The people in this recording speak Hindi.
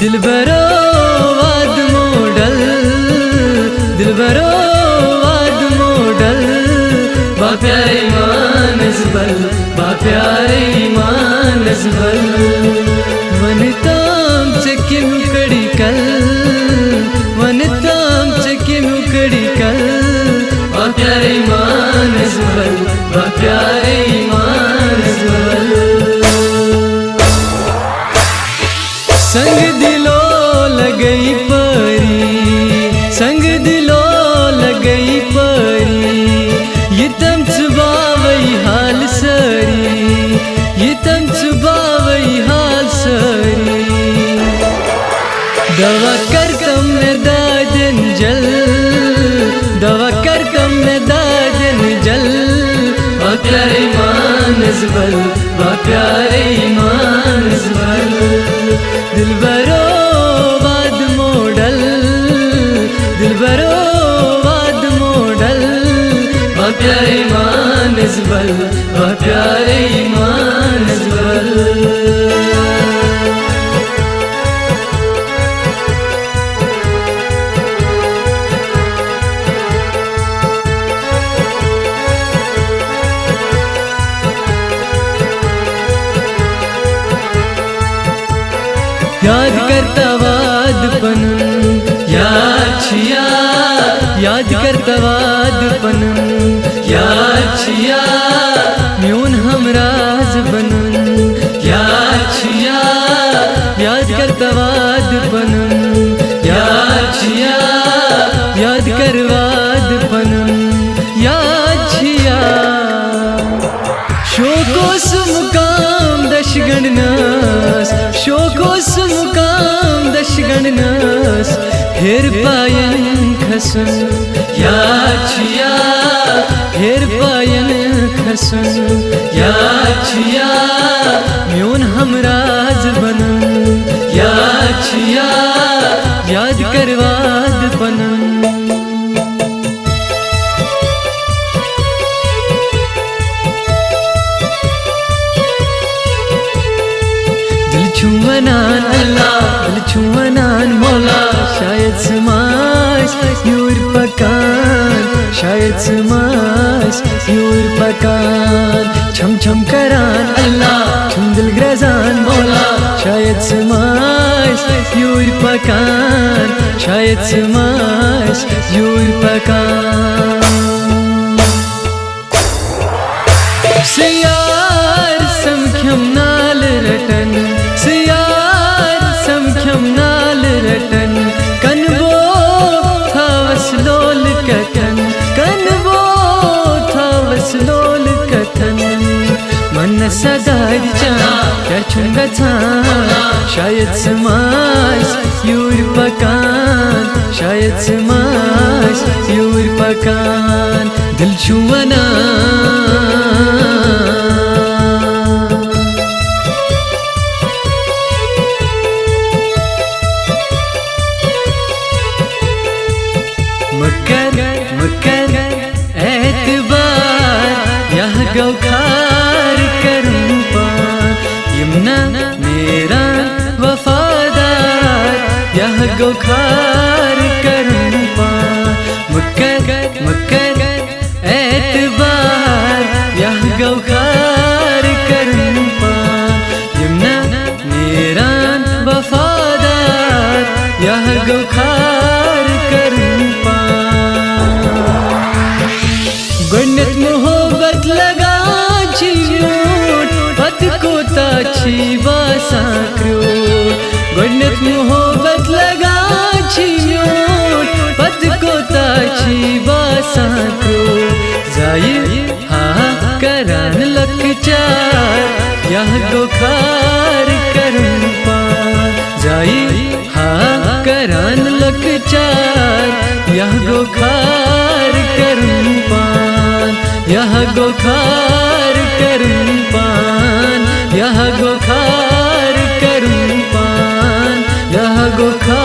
दिलबरो वाद मोडल, दिलबरो वाद मोडल, बा प्यारे मानस बल, बा प्यारे मानस बल, वनताम चके मुकड़ी कल, वनताम चके मुकड़ी कल, बा प्यारे मानस बल, बा प्यारे मानस बल। संग दिलो लगई परी, संग दिलो लगई परी, ये तम चुबावई हाल सरी, ये तम चुबावई हाल सरी, दवा कर कम न दादन जल, दवा कर कम न दादन जल, बा प्यारे मानस बल, बा प्यारे मानस बल, दिलबरो वाद मोडल, दिलबरो वाद मोडल, बा प्यारे मानस बल, बा प्यारे मानस बल। याद करता वादपन याद छिया, याद करता वादपन याद छिया, म्यून हमराज बनन याद छिया, याद करता वादपन याद छिया, याद कर वादपन याद छिया, शोको सुमुकाम दशगणनास, शोको सुमुकाम दशगणनास, हेर पायन खसन याद छिया, हेर पायन खसन याद छिया, म्यून हमराज बनन याद छिया, याद कर वादपन। छुअनान अल्लाह, दिल छुअनान मौला, शायद समास यूर पकान, शायद समास यूर पकान, छम छम करान अल्लाह, छम दिल ग्रजान मौला, शायद समास यूर पकान, शायद समास यूर पकान, सियार समख्यम नाल रटन, सियार समख्यम नाल रटन, कनबो था वसलोल कथन, कनबो था वसलोल कथन, मन सदार चा क्या चुंगा था, शायद समास यूर पकान, शायद समास यूर पकान, दिल छुअना मकर मकर एतबार, यह गौखार करूं पार, यमुना मेरा वफादार, यह गौखार करूं पार, मकर मकर एतबार, यह गौखार करूं पार, यमुना मेरा वफादार, यह गौखार करूं गन्नत मोहब्बत लगा छियोट, पत को ताछी बासाक्रो, गन्नत मोहब्बत लगा छियोट, पत को ताछी बासाक्रो, जाहिर हा करान लकचार, यह गोखार करूं पार, जाहिर हा करान लकचार, यह गोखार करूं पार, यह गोखार करूं पान, यह गोखार करूं पान, यह गोखार